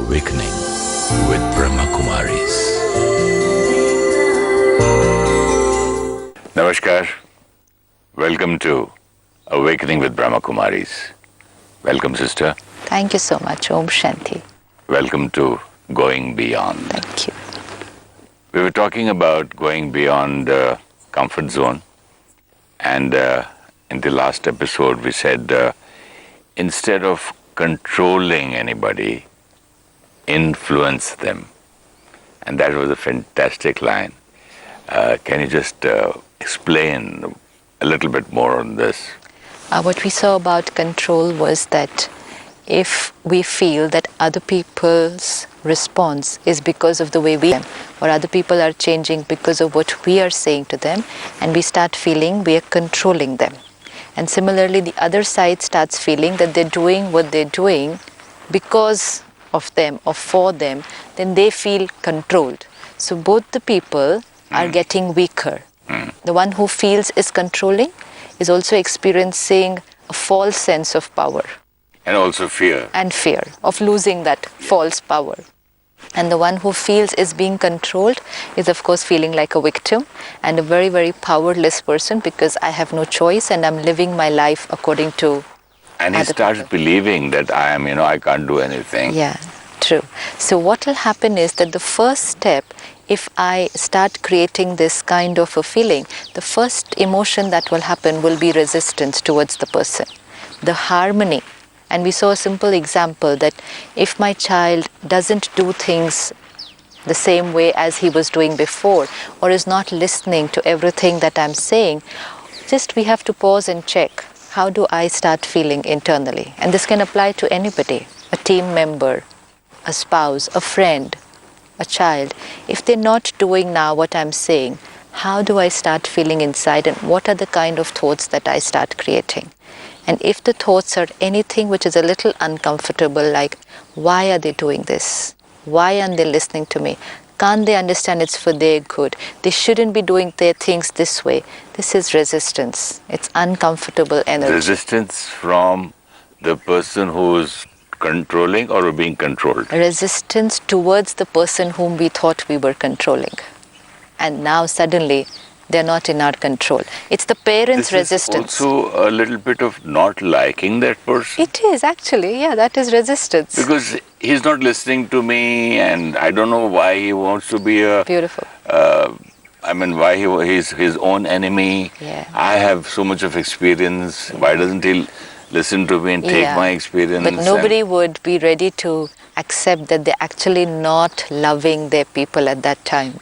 Awakening with Brahmakumaris. Namaskar. Welcome to Awakening with Brahmakumaris. Welcome, sister. Thank you so much. Om Shanti. Welcome to Going Beyond. Thank you. We were talking about going beyond the comfort zone, and in the last episode we said instead of controlling anybody, influence them. And that was a fantastic line. Can you just explain a little bit more on this? What we saw about control was that if we feel that other people's response is because of the way we are, or other people are changing because of what we are saying to them, and we start feeling we are controlling them. And similarly, the other side starts feeling that they're doing what they're doing because of them or for them, then they feel controlled. So both the people are getting weaker. The one who feels is controlling is also experiencing a false sense of power. And also fear. And fear of losing that false power. And the one who feels is being controlled is of course feeling like a victim and a very, very powerless person because I have no choice and I'm living my life according to and he starts believing that I can't do anything. Yeah, true. So what will happen is that the first step, if I start creating this kind of a feeling, the first emotion that will happen will be resistance towards the person. The harmony. And we saw a simple example that if my child doesn't do things the same way as he was doing before, or is not listening to everything that I'm saying, just we have to pause and check, how do I start feeling internally? And this can apply to anybody, a team member, a spouse, a friend, a child. If they're not doing now what I'm saying, how do I start feeling inside, and what are the kind of thoughts that I start creating? And if the thoughts are anything which is a little uncomfortable, like, why are they doing this? Why aren't they listening to me? Can't they understand it's for their good? They shouldn't be doing their things this way. This is resistance. It's uncomfortable energy. Resistance from the person who's controlling or being controlled? Resistance towards the person whom we thought we were controlling. And now suddenly, they're not in our control. It's the parents' resistance. This is also a little bit of not liking that person. It is actually, yeah, that is resistance. Because he's not listening to me, and I don't know why he wants to be a... Beautiful. Why he's his own enemy. Yeah. I have so much of experience. Why doesn't he listen to me and take my experience? But nobody would be ready to accept that they're actually not loving their people at that time.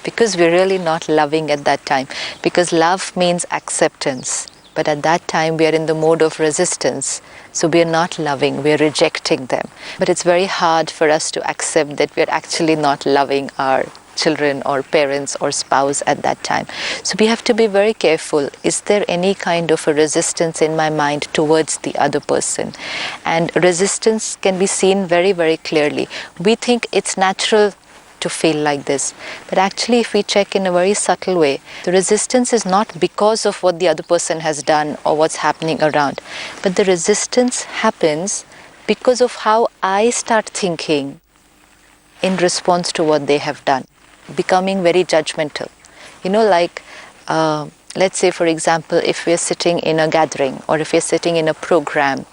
Because we're really not loving at that time. Because love means acceptance. But at that time we are in the mode of resistance. So we are not loving, we are rejecting them. But it's very hard for us to accept that we are actually not loving our children or parents or spouse at that time. So we have to be very careful. Is there any kind of a resistance in my mind towards the other person? And resistance can be seen very, very clearly. We think it's natural to feel like this. But actually, if we check in a very subtle way, the resistance is not because of what the other person has done or what's happening around. But the resistance happens because of how I start thinking in response to what they have done, becoming very judgmental. Let's say, for example, if we're sitting in a gathering or if we're sitting in a program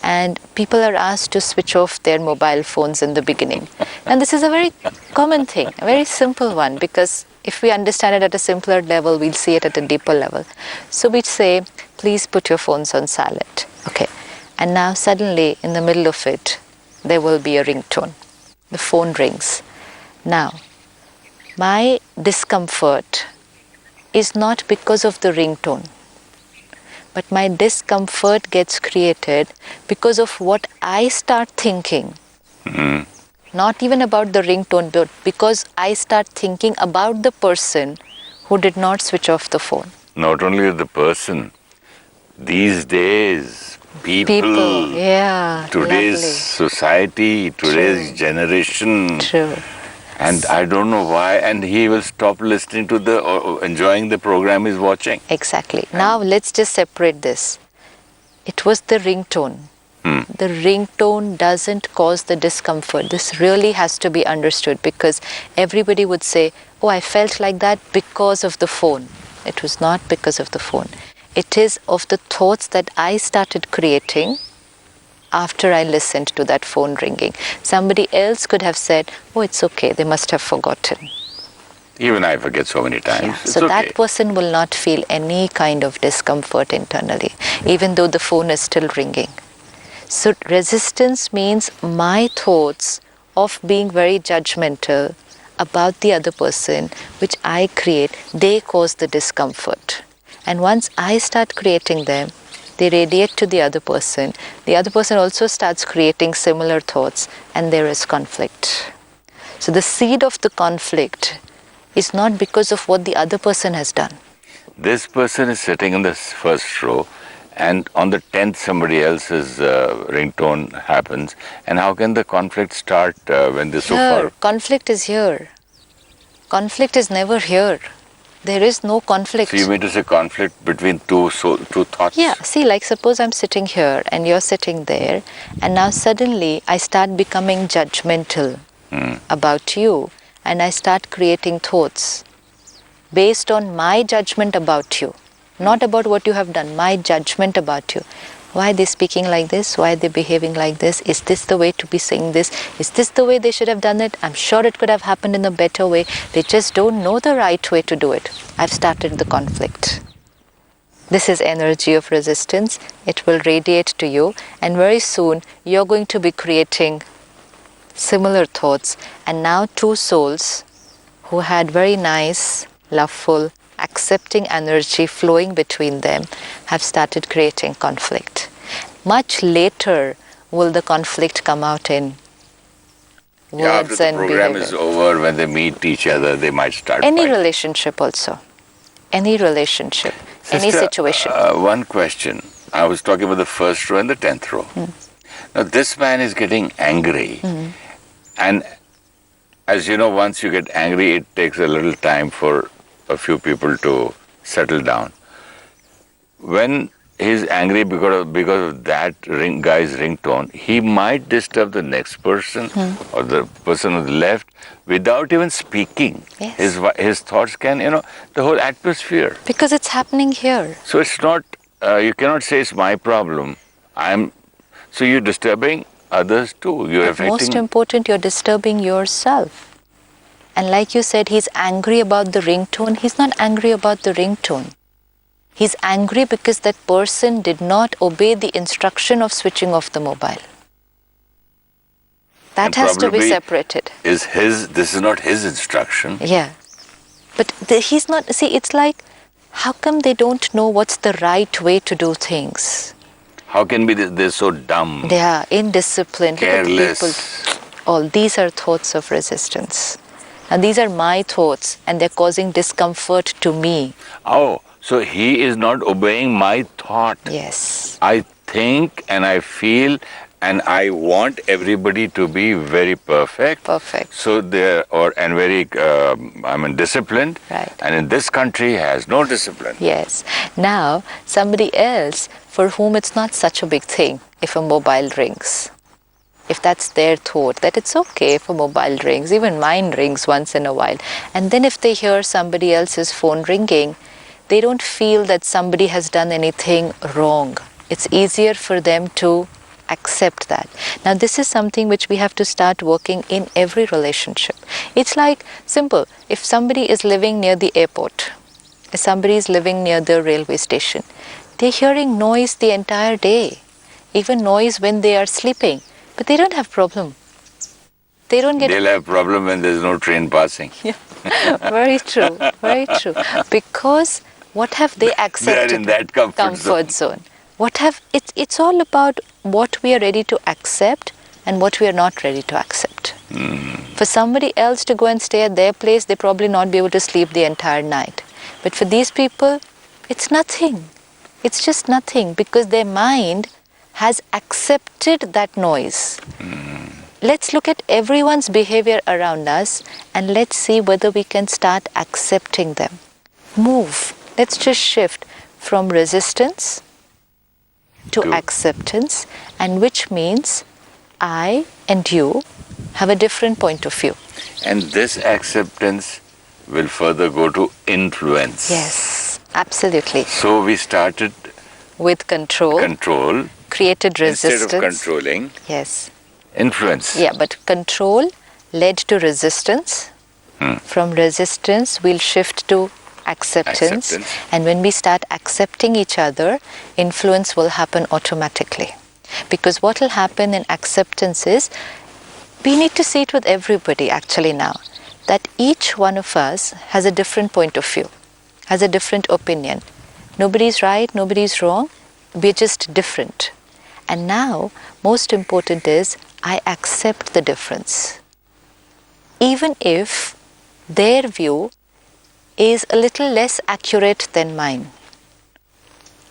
and people are asked to switch off their mobile phones in the beginning. And this is a very common thing, a very simple one, because if we understand it at a simpler level, we'll see it at a deeper level. So we say, please put your phones on silent. Okay. And now suddenly in the middle of it, there will be a ringtone. The phone rings. Now, my discomfort is not because of the ringtone, but my discomfort gets created because of what I start thinking. Not even about the ringtone, but because I start thinking about the person who did not switch off the phone. Not only the person, these days, people yeah, today's lovely. Society, today's generation. True. And I don't know why, and he will stop listening to enjoying the program he's watching. Exactly. Now let's just separate this. It was the ringtone. The ringtone doesn't cause the discomfort. This really has to be understood, because everybody would say, oh, I felt like that because of the phone. It was not because of the phone. It is of the thoughts that I started creating after I listened to that phone ringing. Somebody else could have said, oh, it's okay, they must have forgotten. Even I forget so many times. Yeah. It's So okay. that person will not feel any kind of discomfort internally, even though the phone is still ringing. So resistance means my thoughts of being very judgmental about the other person, which I create, they cause the discomfort. And once I start creating them, they radiate to the other person. The other person also starts creating similar thoughts, and there is conflict. So the seed of the conflict is not because of what the other person has done. This person is sitting in the first row, and on the 10th somebody else's ringtone happens. And how can the conflict start when they're so far? Conflict is here. Conflict is never here. There is no conflict. So you mean to say conflict between two thoughts? Yeah, see, like suppose I'm sitting here and you're sitting there, and now suddenly I start becoming judgmental about you, and I start creating thoughts based on my judgment about you, not about what you have done, my judgment about you. Why are they speaking like this? Why are they behaving like this? Is this the way to be saying this? Is this the way they should have done it? I'm sure it could have happened in a better way. They just don't know the right way to do it. I've started the conflict. This is energy of resistance. It will radiate to you, and very soon you're going to be creating similar thoughts. And now two souls who had very nice, loveful, accepting energy flowing between them have started creating conflict. Much later will the conflict come out in words after the and program behavior. is over, when they meet each other, they might start Any fighting. relationship also. Any relationship. Any Sister, situation. One question. I was talking about the first row and the 10th row. Now this man is getting angry. And as you know, once you get angry, it takes a little time for a few people to settle down. When he's angry because of that guy's ringtone, he might disturb the next person or the person on the left without even speaking. Yes. His thoughts can, the whole atmosphere. Because it's happening here. So it's not, you cannot say it's my problem. So you're disturbing others too. You're But most affecting. important, you're disturbing yourself. And like you said, he's angry about the ringtone. He's not angry about the ringtone. He's angry because that person did not obey the instruction of switching off the mobile. That And has to be probably separated. This is not his instruction. Yeah. But he's not, see, it's like, how come they don't know what's the right way to do things? How can they're so dumb, They are indisciplined. Look at the careless? people. All these are thoughts of resistance. And these are my thoughts, and they're causing discomfort to me. Oh, so he is not obeying my thought. Yes. I think and I feel and I want everybody to be very perfect. Perfect. So and very, disciplined. Right. And in this country has no discipline. Yes. Now, somebody else for whom it's not such a big thing if a mobile rings. If that's their thought, that it's okay if a mobile rings, even mine rings once in a while. And then if they hear somebody else's phone ringing, they don't feel that somebody has done anything wrong. It's easier for them to accept that. Now this is something which we have to start working in every relationship. It's like simple. If somebody is living near the airport, if somebody is living near the railway station, they're hearing noise the entire day, even noise when they are sleeping. But they don't have problem. They don't get... They'll have problem when there's no train passing. Very true, very true. Because what have they accepted? They are in that comfort zone. It's all about what we are ready to accept and what we are not ready to accept. For somebody else to go and stay at their place, they probably not be able to sleep the entire night. But for these people, it's nothing. It's just nothing, because their mind has accepted that noise. Let's look at everyone's behavior around us and let's see whether we can start accepting them. Move. Let's just shift from resistance to acceptance, and which means I and you have a different point of view. And this acceptance will further go to influence. Yes, absolutely. So we started with control, created resistance. Instead of controlling, yes, influence. Yeah, but control led to resistance. From resistance, we'll shift to acceptance. And when we start accepting each other, influence will happen automatically. Because what will happen in acceptance is, we need to see it with everybody actually now, that each one of us has a different point of view, has a different opinion. Nobody's right, nobody's wrong, we're just different. And now, most important is, I accept the difference. Even if their view is a little less accurate than mine,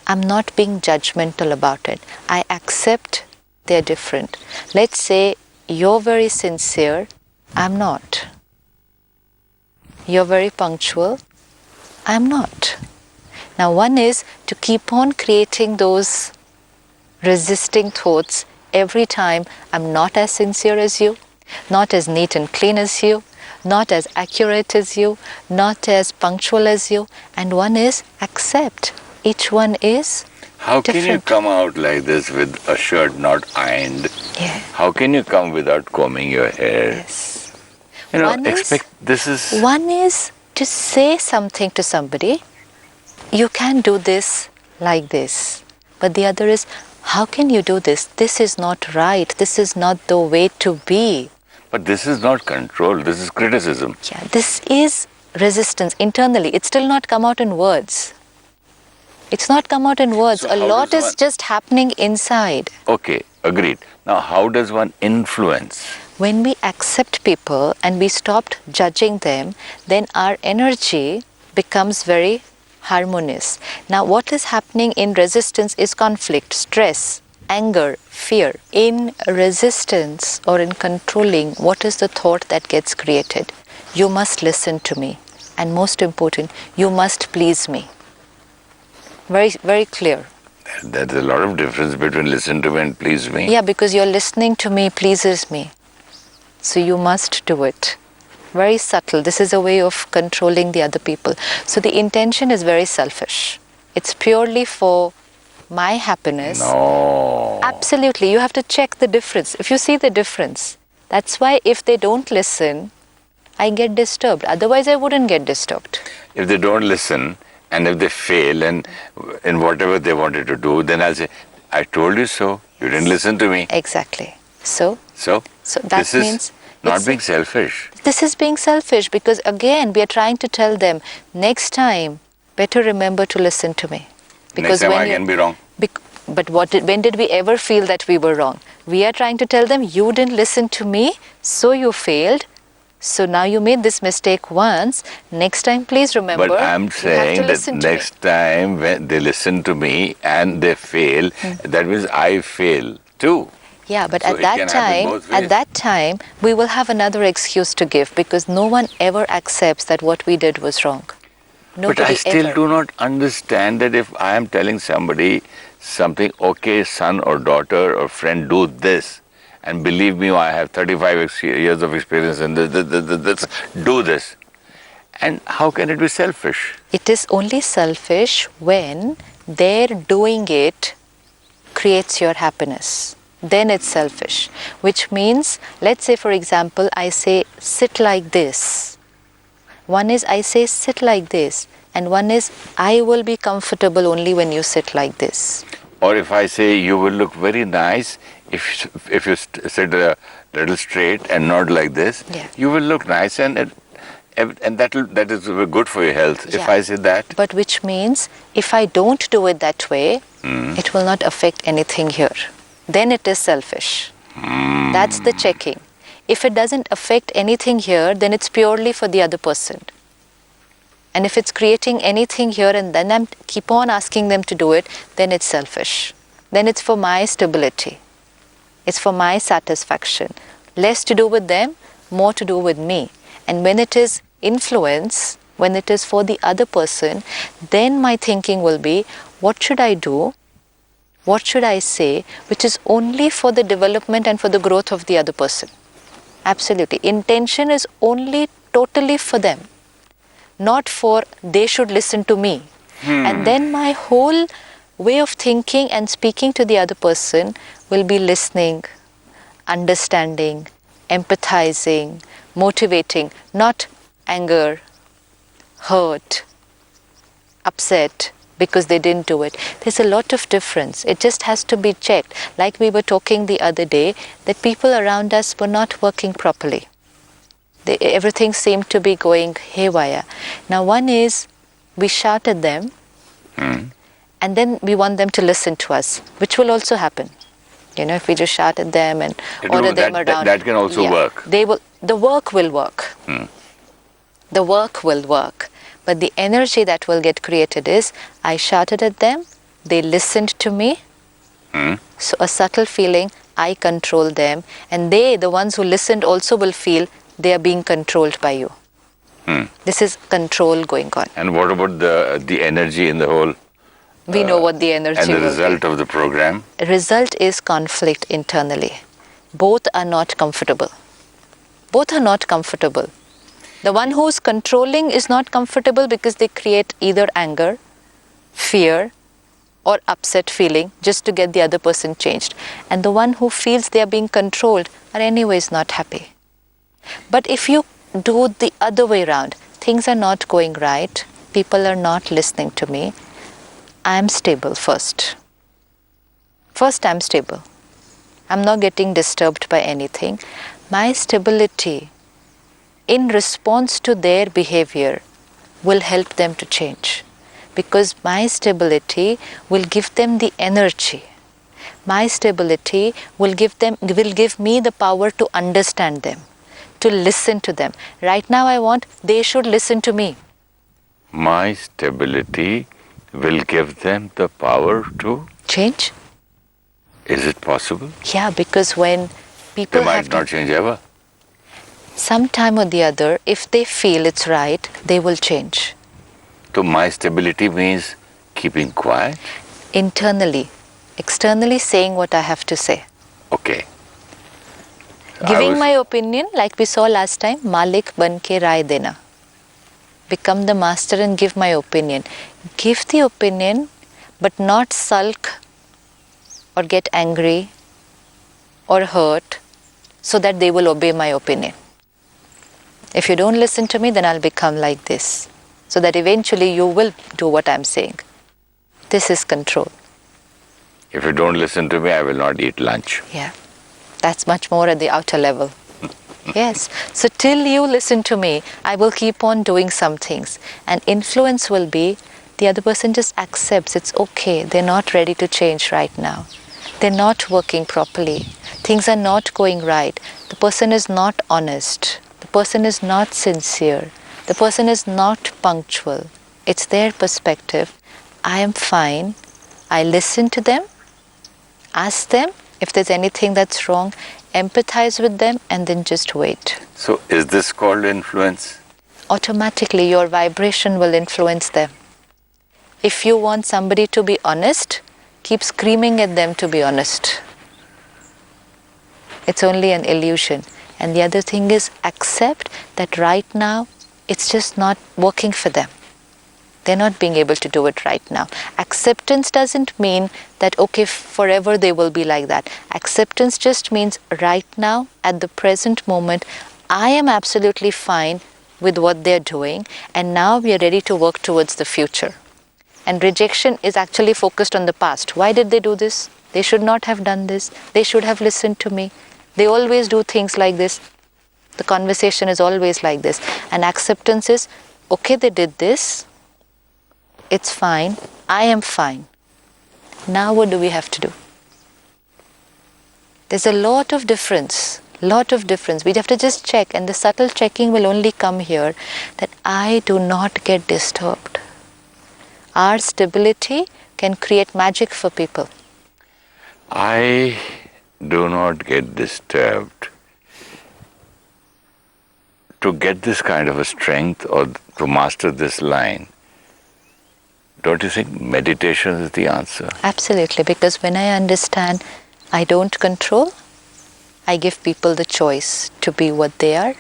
I'm not being judgmental about it. I accept they're different. Let's say you're very sincere, I'm not. You're very punctual, I'm not. Now one is to keep on creating those resisting thoughts every time I'm not as sincere as you, not as neat and clean as you, not as accurate as you, not as punctual as you, and one is accept. Each one is How different. can you come out like this with a shirt not ironed? Yeah. How can you come without combing your hair? Yes. You know, One is to say something to somebody, you can do this like this. But the other is, how can you do this? This is not right. This is not the way to be. But this is not control, this is criticism. Yeah, this is resistance internally. It's still not come out in words. It's not come out in words. So a lot is just happening inside. Okay, agreed. Now, how does one influence? When we accept people and we stopped judging them, then our energy becomes very harmonious. Now, what is happening in resistance is conflict, stress, anger, fear. In resistance or in controlling, what is the thought that gets created? You must listen to me. And most important, you must please me. Very, very clear. There's a lot of difference between listen to me and please me. Yeah, because your listening to me pleases me. So you must do it. Very subtle. This is a way of controlling the other people. So the intention is very selfish. It's purely for my happiness. No. Absolutely. You have to check the difference. If you see the difference, that's why if they don't listen, I get disturbed. Otherwise, I wouldn't get disturbed. If they don't listen, and if they fail and in whatever they wanted to do, then I'll say, I told you so. You didn't listen to me. Exactly. So that this means is not being selfish. This is being selfish because again we are trying to tell them next time better remember to listen to me. Because next time I can be wrong. But when did we ever feel that we were wrong? We are trying to tell them you didn't listen to me, so you failed. So now you made this mistake once. Next time, please remember. But I'm saying that next time when they listen to me and they fail, that means I fail too. Yeah, but so at that time, we will have another excuse to give because no one ever accepts that what we did was wrong. Nobody but I still ever. do not understand that if I am telling somebody something, okay, son or daughter or friend, do this. And believe me, I have 35 years of experience in this, do this. And how can it be selfish? It is only selfish when their doing it creates your happiness. Then it's selfish. Which means, let's say for example, I say, sit like this. One is I say, sit like this. And one is, I will be comfortable only when you sit like this. Or if I say, you will look very nice if you sit a little straight and not like this, you will look nice and that is good for your health. If I say that. But which means if I don't do it that way, it will not affect anything here. Then it is selfish. That's the checking. If it doesn't affect anything here, then it's purely for the other person. And if it's creating anything here and then I keep on asking them to do it, then it's selfish. Then it's for my stability. It's for my satisfaction. Less to do with them, more to do with me. And when it is influence, when it is for the other person, then my thinking will be, what should I do what should I say, which is only for the development and for the growth of the other person. Absolutely. Intention is only totally for them, not for they should listen to me. And then my whole way of thinking and speaking to the other person will be listening, understanding, empathizing, motivating, not anger, hurt, upset because they didn't do it. There's a lot of difference. It just has to be checked. Like we were talking the other day, that people around us were not working properly. Everything seemed to be going haywire. Now one is, we shout at them and then we want them to listen to us, which will also happen. You know, if we just shout at them and order them around. That can also work. The work will work. The work will work. But the energy that will get created is, I shouted at them, they listened to me. So a subtle feeling, I control them. And they, the ones who listened, also will feel they are being controlled by you. This is control going on. And what about the energy in the whole? We know what the energy and the will result be. of the program? Result is conflict internally. Both are not comfortable. Both are not comfortable. The one who's controlling is not comfortable because they create either anger, fear, or upset feeling just to get the other person changed. And the one who feels they are being controlled are anyways not happy. But if you do the other way around, things are not going right, people are not listening to me, I am stable first. First, I'm stable. I'm not getting disturbed by anything. My stability in response to their behavior will help them to change, because my stability will give them the energy. My stability will give me the power to understand them, to listen to them. Right now I want they should listen to me. My stability will give them the power to change. Is it possible? Yeah, because when people they might not change ever. Sometime or the other, if they feel it's right, they will change. So my stability means keeping quiet? Internally. Externally saying what I have to say. Okay. Giving my opinion, like we saw last time, Malik ban ke rai dena. Become the master and give my opinion. Give the opinion, but not sulk or get angry or hurt so that they will obey my opinion. If you don't listen to me, then I'll become like this, so that eventually you will do what I'm saying. This is control. If you don't listen to me, I will not eat lunch. Yeah, that's much more at the outer level. Yes, so till you listen to me, I will keep on doing some things. And influence will be, the other person just accepts it's okay, they're not ready to change right now. They're not working properly. Things are not going right. The person is not honest. The person is not sincere. The person is not punctual. It's their perspective. I am fine. I listen to them, ask them if there's anything that's wrong, empathize with them, and then just wait. So is this called influence? Automatically your vibration will influence them. If you want somebody to be honest, keep screaming at them to be honest. It's only an illusion. And the other thing is, accept that right now it's just not working for them. They're not being able to do it right now. Acceptance doesn't mean that, okay, forever they will be like that. Acceptance just means right now, at the present moment, I am absolutely fine with what they're doing, and now we are ready to work towards the future. And rejection is actually focused on the past. Why did they do this? They should not have done this. They should have listened to me. They always do things like this. The conversation is always like this. And acceptance is, okay, they did this. It's fine. I am fine. Now what do we have to do? There's a lot of difference. We have to just check, and the subtle checking will only come here, that I do not get disturbed. Our stability can create magic for people. I do not get disturbed. To get this kind of a strength or to master this line, Don't you think meditation is the answer? Absolutely, because when I understand I don't control, I give people the choice to be what they are.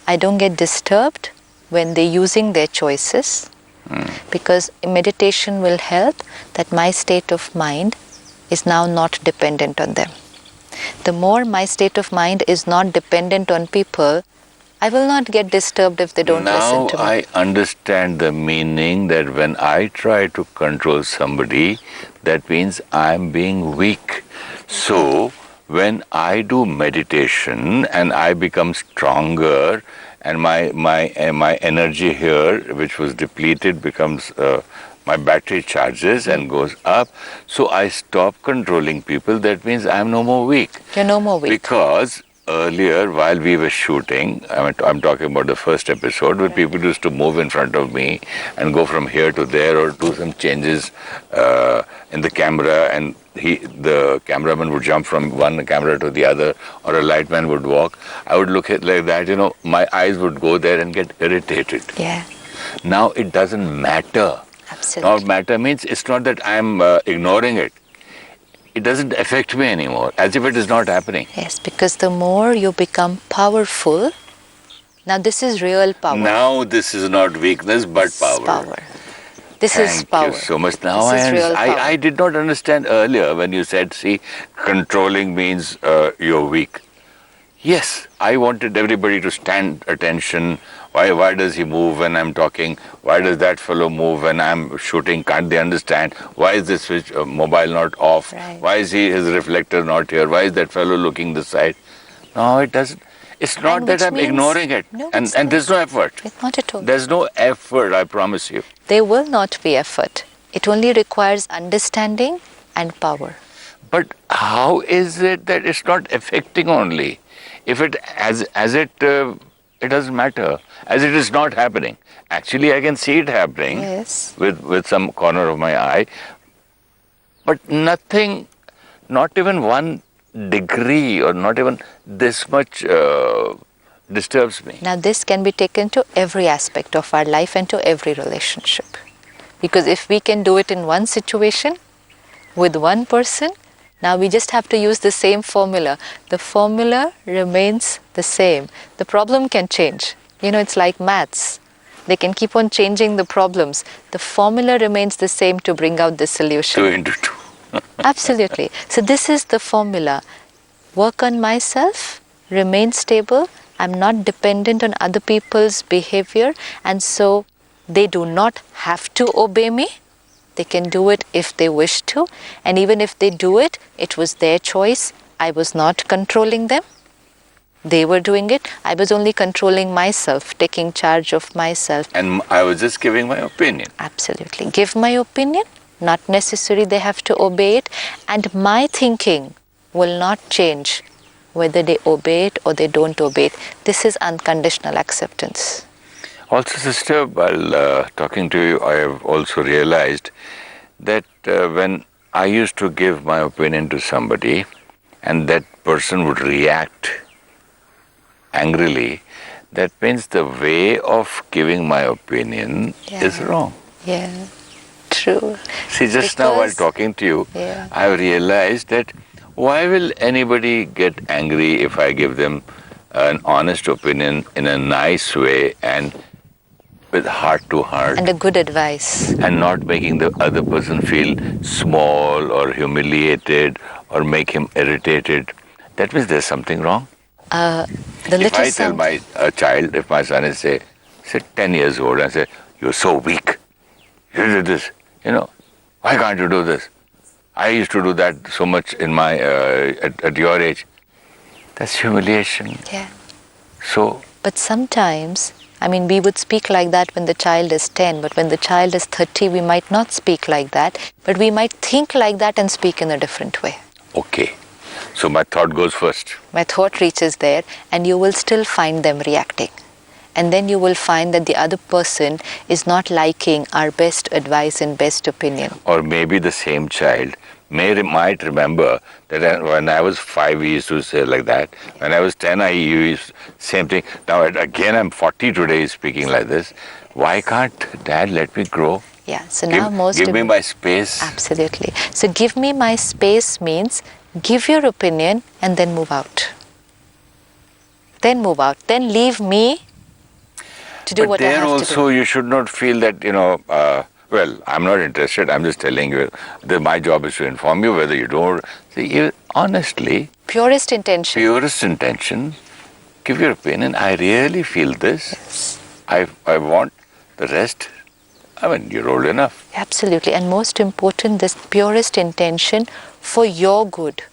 I don't get disturbed when they're using their choices, because meditation will help that my state of mind is now not dependent on them. The more my state of mind is not dependent on people, I will not get disturbed if they don't listen to me. Now I understand the meaning that when I try to control somebody, that means I'm being weak. So when I do meditation and I become stronger, and my energy here, which was depleted, becomes my battery charges and goes up. So I stop controlling people. That means I'm no more weak. You're no more weak. Because earlier, while we were shooting, I'm talking about the first episode, where people used to move in front of me and go from here to there or do some changes in the camera, and the cameraman would jump from one camera to the other, or a lightman would walk. I would look at like that, my eyes would go there and get irritated. Yeah. Now it doesn't matter. Absolutely. Now matter means it's not that I'm ignoring it. It doesn't affect me anymore, as if it is not happening. Yes, because the more you become powerful, now this is real power. Now this is not weakness, but power. This is power. Thank you so much. Now This is real power. I did not understand earlier when you said, see, controlling means you're weak. Yes, I wanted everybody to stand attention. Why does he move when I'm talking? Why does that fellow move when I'm shooting? Can't they understand? Why is this switch mobile not off? Right. Why is his reflector not here? Why is that fellow looking this side? No, it doesn't. It's not And that which I'm means- ignoring it. No, and it's and not. there's no effort. Not at all. There's no effort, I promise you. There will not be effort. It only requires understanding and power. But how is it that it's not affecting only? If it it doesn't matter, as it is not happening. Actually, I can see it happening Yes. with some corner of my eye, but nothing, not even 1 degree or not even this much disturbs me. Now this can be taken to every aspect of our life and to every relationship. Because if we can do it in one situation, with one person, now we just have to use the same formula. The formula remains the same. The problem can change. It's like maths. They can keep on changing the problems. The formula remains the same to bring out the solution. 2 into 2. Absolutely. So this is the formula. Work on myself, remain stable. I'm not dependent on other people's behavior, and so they do not have to obey me. They can do it if they wish to, and even if they do it, it was their choice. I was not controlling them. They were doing it. I was only controlling myself, taking charge of myself. And I was just giving my opinion. Absolutely. Give my opinion. Not necessary they have to obey it. And my thinking will not change whether they obey it or they don't obey it. This is unconditional acceptance. Also, sister, while talking to you, I have also realized that when I used to give my opinion to somebody and that person would react angrily, that means the way of giving my opinion is wrong. Yeah, true. See, just now while Because- talking to you, Yeah. I have realized that why will anybody get angry if I give them an honest opinion in a nice way and with heart to heart, And a good advice. and not making the other person feel small or humiliated or make him irritated? That means there's something wrong. The If little I tell son. my child, if my son is say 10 years old, and say, you're so weak, you did this, why can't you do this? I used to do that so much in my at your age. That's humiliation. Yeah. So But sometimes, we would speak like that when the child is 10, but when the child is 30, we might not speak like that, but we might think like that and speak in a different way. okay, so my thought goes first. My thought reaches there, and you will still find them reacting. And then you will find that the other person is not liking our best advice and best opinion. Or maybe the same child might remember that when I was 5, he used to say like that. When I was 10, I used same thing. Now again, I'm 40 today, speaking like this. Why can't Dad let me grow? Yeah, so now Give me my space. Absolutely. So give me my space means give your opinion and then move out. Then move out. Then leave me to do what I have to do. But there also you should not feel that, well, I'm not interested. I'm just telling you that my job is to inform you whether you don't. See, honestly, Purest intention. Purest intention, give your opinion. I really feel this. Yes. I want the rest. I mean, you're old enough. Absolutely. And most important, this purest intention for your good,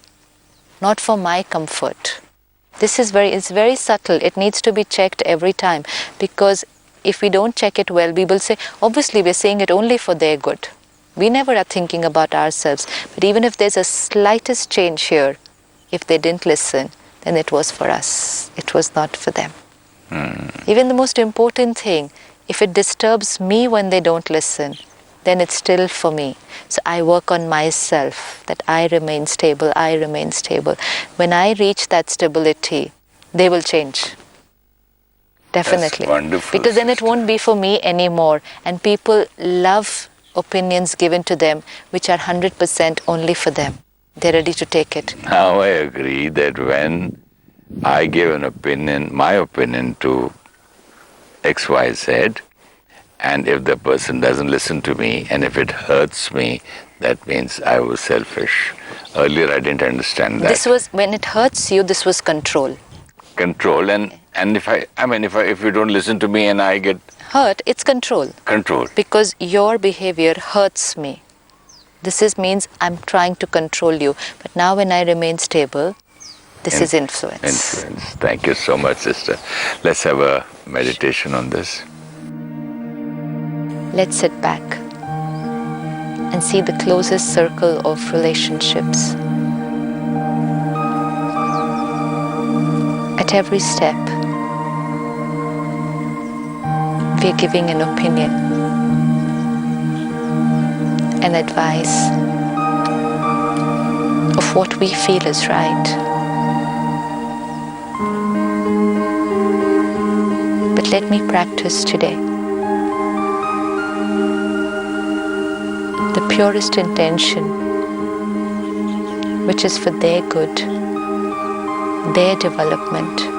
not for my comfort. This is it's very subtle. It needs to be checked every time, because if we don't check it well, we will say, obviously we're saying it only for their good. We never are thinking about ourselves. But even if there's a slightest change here, if they didn't listen, then it was for us. It was not for them. Even the most important thing, if it disturbs me when they don't listen, then it's still for me. So I work on myself, that I remain stable, I remain stable. When I reach that stability, they will change. Definitely. That's wonderful. Because then it won't be for me anymore. And people love opinions given to them which are 100% only for them. They're ready to take it. Now I agree that when I give an opinion, my opinion to XYZ, and if the person doesn't listen to me, and if it hurts me, that means I was selfish. Earlier I didn't understand that. This was, when it hurts you, this was control. Control, and if you don't listen to me and I get Hurt, it's control. Control. Because your behavior hurts me. This means I'm trying to control you. But now when I remain stable, this is influence. Influence. Thank you so much, sister. Let's have a meditation on this. Let's sit back and see the closest circle of relationships. At every step, we are giving an opinion, an advice of what we feel is right. But let me practice today the purest intention, which is for their good, their development.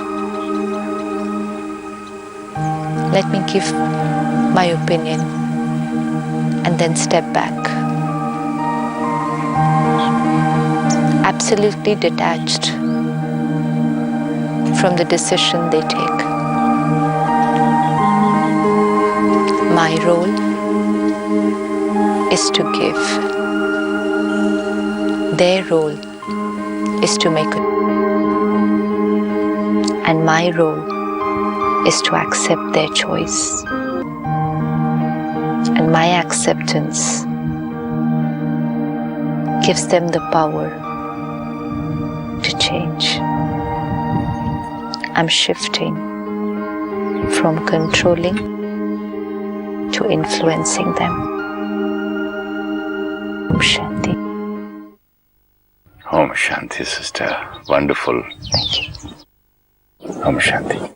Let me give my opinion and then step back. Absolutely detached from the decision they take. My role is to give. Their role is to make it. And my role is to accept their choice. And my acceptance gives them the power to change. I'm shifting from controlling to influencing them. Om Shanti. Om Shanti, sister. Wonderful. Thank you. Om Shanti.